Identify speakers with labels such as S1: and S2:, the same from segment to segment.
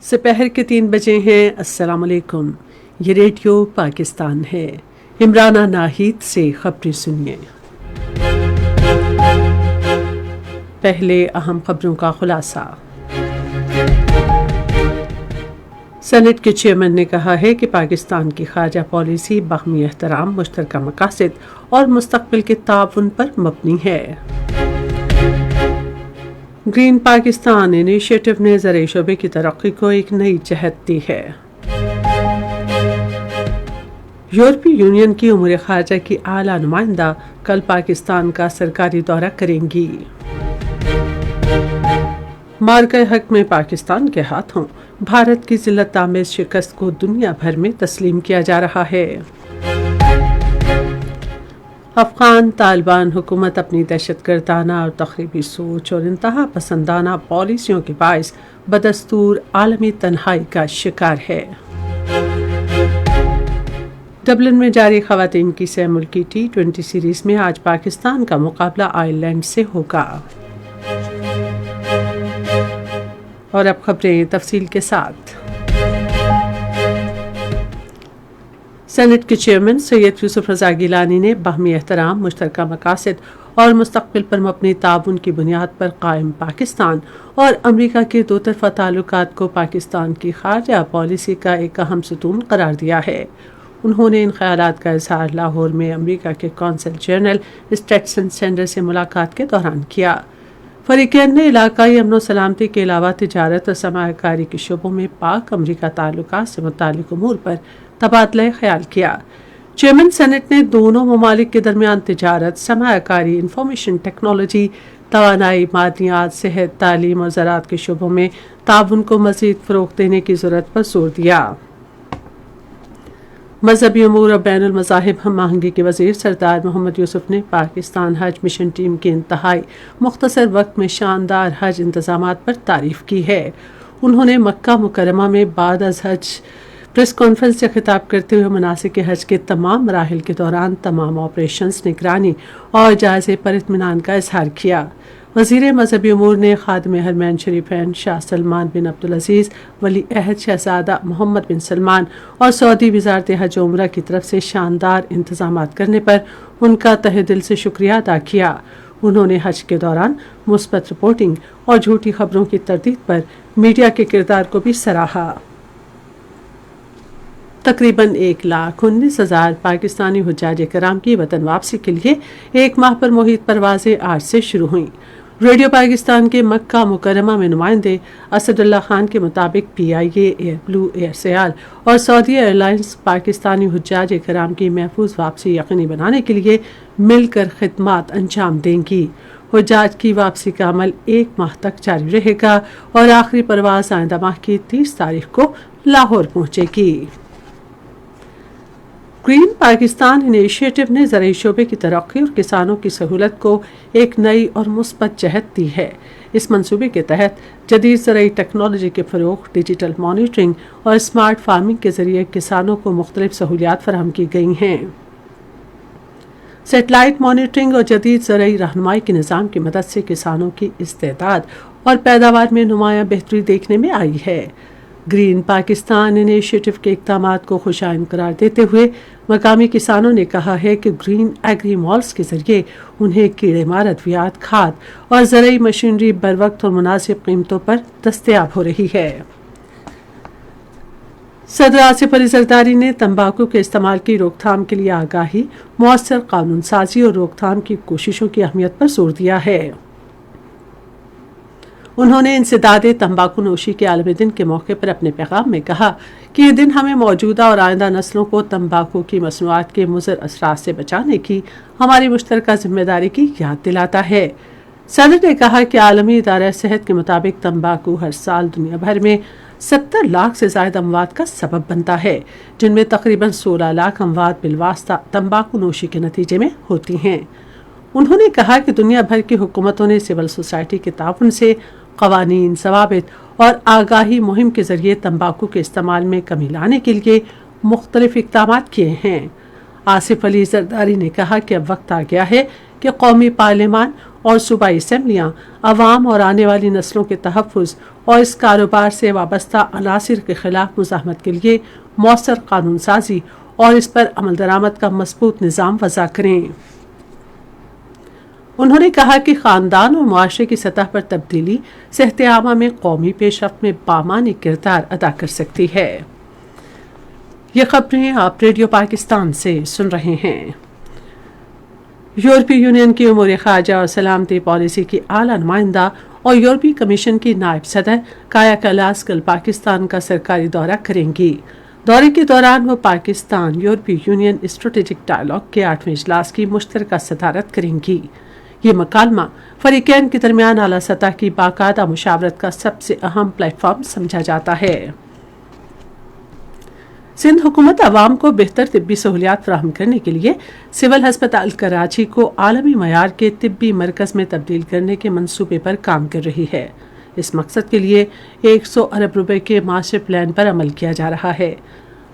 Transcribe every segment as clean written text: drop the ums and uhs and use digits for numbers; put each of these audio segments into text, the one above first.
S1: سپہر کے 3 بجے ہیں۔ السلام علیکم، یہ ریڈیو پاکستان ہے۔ عمرانہ ناہید سے خبریں سنیے۔ پہلے اہم خبروں کا خلاصہ۔ سینٹ کے چیئرمین نے کہا ہے کہ پاکستان کی خارجہ پالیسی باہمی احترام، مشترکہ مقاصد اور مستقبل کے تعاون پر مبنی ہے۔ گرین پاکستان انیشیٹو نے زرعی شعبے کی ترقی کو ایک نئی جہت دی ہے۔ یورپی یونین کی امور خارجہ کی اعلیٰ نمائندہ کل پاکستان کا سرکاری دورہ کریں گی۔ مارکہ حق میں پاکستان کے ہاتھوں بھارت کی ذلت آمیز شکست کو دنیا بھر میں تسلیم کیا جا رہا ہے۔ افغان طالبان حکومت اپنی دہشت گردانہ اور تخریبی سوچ اور انتہا پسندانہ پالیسیوں کے باعث بدستور عالمی تنہائی کا شکار ہے۔ ڈبلن میں جاری خواتین کی سہ ملکی T20 سیریز میں آج پاکستان کا مقابلہ آئرلینڈ سے ہوگا۔ اور اب خبریں تفصیل کے ساتھ۔ سینٹ کے چیئرمین سید یوسف رضا گیلانی نے باہمی احترام، مشترکہ مقاصد اور مستقبل پر مبنی تعاون کی بنیاد پر قائم پاکستان اور امریکہ کے دو طرفہ تعلقات کو پاکستان کی خارجہ پالیسی کا ایک اہم ستون قرار دیا ہے۔ انہوں نے ان خیالات کا اظہار لاہور میں امریکہ کے قونصل جنرل اسٹیٹسن سینڈر سے ملاقات کے دوران کیا۔ فریقین نے علاقائی امن و سلامتی کے علاوہ تجارت اور سرمایہ کاری کے شعبوں میں پاک امریکہ تعلقات سے متعلق امور پر تبادلہ خیال کیا۔ چیئرمین سینٹ نے دونوں ممالک کے درمیان تجارت، سرمایہ کاری، انفارمیشن ٹیکنالوجی، توانائی، معدنیات، صحت، تعلیم اور زراعت کے شعبوں میں تعاون کو مزید فروغ دینے کی ضرورت پر زور دیا۔ مذہبی امور اور بین المذاہب ہم آہنگی کے وزیر سردار محمد یوسف نے پاکستان حج مشن ٹیم کے انتہائی مختصر وقت میں شاندار حج انتظامات پر تعریف کی ہے۔ انہوں نے مکہ مکرمہ میں بعد از حج پریس کانفرنس سے خطاب کرتے ہوئے مناسک حج کے تمام مراحل کے دوران تمام آپریشنز، نگرانی اور جائزے پر اطمینان کا اظہار کیا۔ وزیر مذہبی امور نے خادم حرمین شریفین شاہ سلمان بن عبدالعزیز، ولی عہد شہزادہ محمد بن سلمان اور سعودی وزارت حج و عمرہ کی طرف سے شاندار انتظامات کرنے پر ان کا تہہ دل سے شکریہ ادا کیا۔ انہوں نے حج کے دوران مثبت رپورٹنگ اور جھوٹی خبروں کی تردید پر میڈیا کے کردار کو بھی سراہا۔ تقریباً 1,19,000 پاکستانی حجاج کرام کی وطن واپسی کے لیے ایک ماہ پر محیط پروازیں آج سے شروع ہوئیں۔ ریڈیو پاکستان کے مکہ مکرمہ میں نمائندے اسد اللہ خان کے مطابق PIA، ایئر بلو، ایئر سیال اور سعودی ایئر لائنز پاکستانی حجاج کرام کی محفوظ واپسی یقینی بنانے کے لیے مل کر خدمات انجام دیں گی۔ حجاج کی واپسی کا عمل 1 ماہ تک جاری رہے گا اور آخری پرواز آئندہ ماہ کی 30 تاریخ کو لاہور پہنچے گی۔ گرین پاکستان انیشیٹو نے زرعی شعبے کی ترقی اور کسانوں کی سہولت کو ایک نئی اور مثبت جہت دی ہے۔ اس منصوبے کے تحت جدید زرعی ٹیکنالوجی کے فروغ، ڈیجیٹل مانیٹرنگ اور اسمارٹ فارمنگ کے ذریعے کسانوں کو مختلف سہولیات فراہم کی گئی ہیں۔ سیٹلائٹ مانیٹرنگ اور جدید زرعی رہنمائی کے نظام کی مدد سے کسانوں کی استعداد اور پیداوار میں نمایاں بہتری دیکھنے میں آئی ہے۔ گرین پاکستان انیشیٹو کے اقدامات کو خوشائند قرار دیتے ہوئے مقامی کسانوں نے کہا ہے کہ گرین ایگری مالز کے ذریعے انہیں کیڑے مار ادویات، کھاد اور زرعی مشینری بروقت اور مناسب قیمتوں پر دستیاب ہو رہی ہے۔ صدر آصف علی زرداری نے تمباکو کے استعمال کی روک تھام کے لیے آگاہی، مؤثر قانون سازی اور روک تھام کی کوششوں کی اہمیت پر زور دیا ہے۔ انہوں نے انسداد تمباکو نوشی کے عالمی دن کے موقع پر اپنے پیغام میں کہا کہ یہ دن ہمیں موجودہ اور آئندہ نسلوں کو تمباکو کی مصنوعات کے مضر اثرات سے بچانے کی ہماری مشترکہ ذمہ داری کی یاد دلاتا ہے۔ صدر نے کہا کہ عالمی ادارہ صحت کے مطابق تمباکو ہر سال دنیا بھر میں 70 لاکھ سے زائد اموات کا سبب بنتا ہے، جن میں تقریباً 16 لاکھ اموات بالواسطہ تمباکو نوشی کے نتیجے میں ہوتی ہیں۔ انہوں نے کہا کہ دنیا بھر کی حکومتوں نے سول سوسائٹی کے تعاون سے قوانین، ضوابط اور آگاہی مہم کے ذریعے تمباکو کے استعمال میں کمی لانے کے لیے مختلف اقدامات کیے ہیں۔ آصف علی زرداری نے کہا کہ اب وقت آ گیا ہے کہ قومی پارلیمان اور صوبائی اسمبلیاں عوام اور آنے والی نسلوں کے تحفظ اور اس کاروبار سے وابستہ عناصر کے خلاف مزاحمت کے لیے مؤثر قانون سازی اور اس پر عمل درآمد کا مضبوط نظام وضع کریں۔ انہوں نے کہا کہ خاندان اور معاشرے کی سطح پر تبدیلی صحت عامہ میں قومی پیش رفت میں بامعنی کردار ادا کر سکتی ہے۔ یہ خبریں آپ ریڈیو پاکستان سے سن رہے ہیں۔ یورپی یونین کی امور خارجہ اور سلامتی پالیسی کی اعلیٰ نمائندہ اور یورپی کمیشن کی نائب صدر کایا کلاس کل پاکستان کا سرکاری دورہ کریں گی۔ دورے کے دوران وہ پاکستان یورپی یونین اسٹریٹجک ڈائیلاگ کے 8ویں اجلاس کی مشترکہ صدارت کریں گی۔ یہ مکالمہ فریقین کے درمیان اعلیٰ سطح کی باقاعدہ مشاورت کا سب سے اہم پلیٹ فارم سمجھا جاتا ہے۔ سندھ حکومت عوام کو بہتر طبی سہولیات فراہم کرنے کے لیے سول ہسپتال کراچی کو عالمی معیار کے طبی مرکز میں تبدیل کرنے کے منصوبے پر کام کر رہی ہے۔ اس مقصد کے لیے 100 ارب روپے کے ماسٹر پلان پر عمل کیا جا رہا ہے۔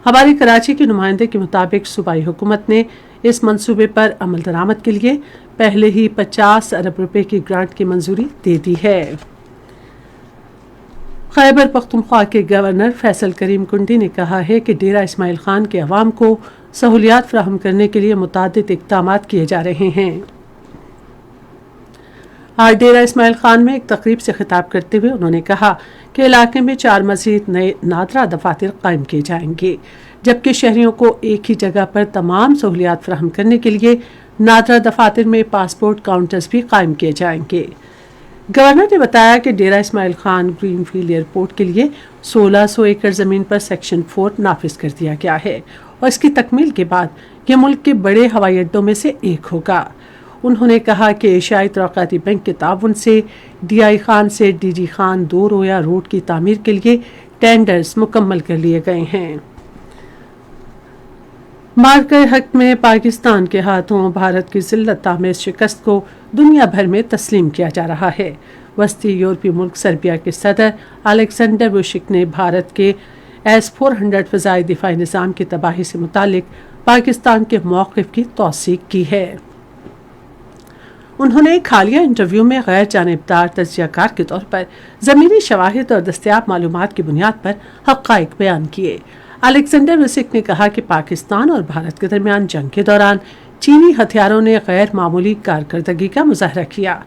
S1: ہماری کراچی کے نمائندے کے مطابق صوبائی حکومت نے اس منصوبے پر عمل درآمد کے لیے پہلے ہی 50 ارب روپے کی گرانٹ کی منظوری دے دی ہے۔ خیبر پختونخوا کے گورنر فیصل کریم کنڈی نے کہا ہے کہ ڈیرہ اسماعیل خان کے عوام کو سہولیات فراہم کرنے کے لیے متعدد اقدامات کیے جا رہے ہیں۔ آج ڈیرہ اسماعیل خان میں ایک تقریب سے خطاب کرتے ہوئے انہوں نے کہا کہ علاقے میں 4 مزید نئے نادرہ دفاتر قائم کیے جائیں گے، جبکہ شہریوں کو ایک ہی جگہ پر تمام سہولیات فراہم کرنے کے لیے نادرہ دفاتر میں پاسپورٹ کاؤنٹرز بھی قائم کیے جائیں گے۔ گورنر نے بتایا کہ Dera Ismail Khan green field airport کے لیے 1600 ایکڑ زمین پر سیکشن 4 نافذ کر دیا گیا ہے اور اس کی تکمیل کے بعد یہ ملک کے بڑے ہوائی اڈوں میں سے ایک ہوگا۔ انہوں نے کہا کہ ایشیائی ترقیاتی بینک کے تعاون سے ڈی آئی خان سے ڈی جی خان 2 رویا روڈ کی تعمیر کے لیے ٹینڈرز مکمل کر لیے گئے ہیں۔ مارکہ حق میں پاکستان کے ہاتھوں بھارت کی ذلت آمیز شکست کو دنیا بھر میں تسلیم کیا جا رہا ہے۔ وسطی یورپی ملک سربیا کے صدر الیگزینڈر ووشک نے بھارت کے S-400 فضائی دفاعی نظام کی تباہی سے متعلق پاکستان کے موقف کی توثیق کی ہے۔ انہوں نے ایک حالیہ انٹرویو میں غیر جانبدار تجزیہ کار کے طور پر ضمنی شواہد اور دستیاب معلومات کی بنیاد پر حقائق بیان کیے۔ الیگزینڈر ووشک نے کہا کہ پاکستان اور بھارت کے درمیان جنگ کے دوران چینی ہتھیاروں نے غیر معمولی کارکردگی کا مظاہرہ کیا۔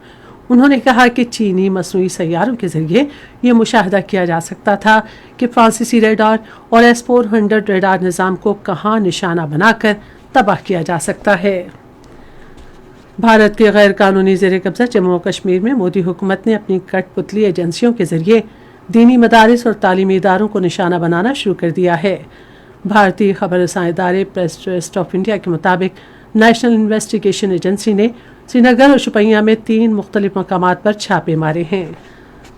S1: انہوں نے کہا کہ چینی مصنوعی سیاروں کے ذریعے یہ مشاہدہ کیا جا سکتا تھا کہ فرانسیسی ریڈار اور S-400 ریڈار نظام کو کہاں نشانہ بنا کر تباہ کیا جا سکتا ہے۔ بھارت کے غیر قانونی زیر قبضہ جموں و کشمیر میں مودی حکومت نے اپنی کٹ پتلی ایجنسیوں کے ذریعے دینی مدارس اور تعلیمی اداروں کو نشانہ بنانا شروع کر دیا ہے۔ بھارتی خبر رساں ادارے پریس ٹرسٹ آف انڈیا کے مطابق نیشنل انویسٹیگیشن ایجنسی نے سری نگر اور شوپیاں میں 3 مختلف مقامات پر چھاپے مارے ہیں۔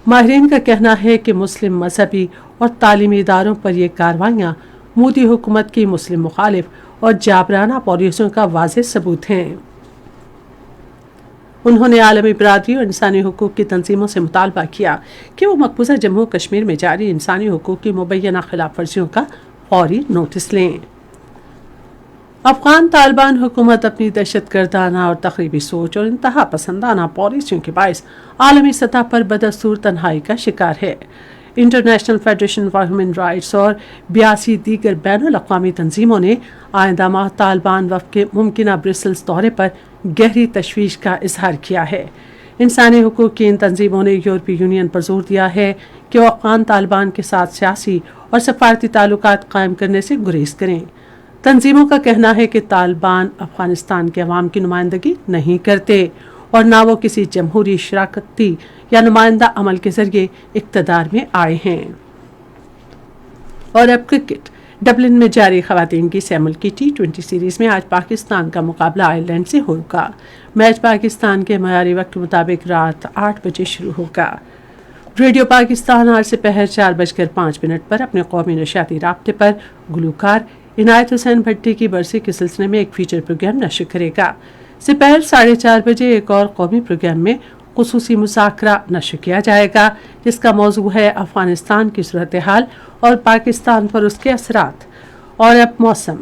S1: ماہرین کا کہنا ہے کہ مسلم مذہبی اور تعلیمی اداروں پر یہ کارروائیاں مودی حکومت کی مسلم مخالف اور جابرانہ پالیسیوں کا واضح ثبوت ہیں۔ انہوں نے عالمی برادری اور انسانی حقوق کی تنظیموں سے مطالبہ کیا کہ وہ مقبوضہ جموں و کشمیر میں جاری انسانی حقوق کی مبینہ خلاف ورزیوں کا فوری نوٹس لیں۔ افغان طالبان حکومت اپنی دہشت گردانہ اور تخریبی سوچ اور انتہا پسندانہ پالیسیوں کے باعث عالمی سطح پر بدستور تنہائی کا شکار ہے۔ International federation for human rights اور 82 دیگر بین الاقوامی تنظیموں نے آئندہ ماہ طالبان وفد کے ممکنہ برسلز دورے پر گہری تشویش کا اظہار کیا ہے۔ انسانی حقوق کی ان تنظیموں نے یورپی یونین پر زور دیا ہے کہ وہ افغان طالبان کے ساتھ سیاسی اور سفارتی تعلقات قائم کرنے سے گریز کریں۔ تنظیموں کا کہنا ہے کہ طالبان افغانستان کے عوام کی نمائندگی نہیں کرتے اور نہ وہ کسی جمہوری شراکتی یا نمائندہ عمل کے ذریعے اقتدار میں آئے ہیں۔ اور اب کرکٹ۔ ڈبلن میں جاری خواتین کی 6 ملکی T20 سیریز میں آج پاکستان کا مقابلہ آئرلینڈ سے ہوگا۔ میچ پاکستان کے معیاری وقت کے مطابق رات 8 بجے شروع ہوگا۔ ریڈیو پاکستان آج سے پہر 4:05 پر اپنے قومی نشریاتی رابطے پر گلوکار عنایت حسین بھٹی کی برسی کے سلسلے میں ایک فیچر پروگرام نشر کرے گا۔ سپہر 4:30 بجے ایک اور قومی پروگرام میں خصوصی مذاکرہ نشر کیا جائے گا جس کا موضوع ہے افغانستان کی صورتحال اور پاکستان پر اس کے اثرات۔ اور اب موسم۔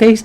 S1: 23,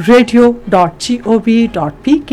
S1: radio.gov.pk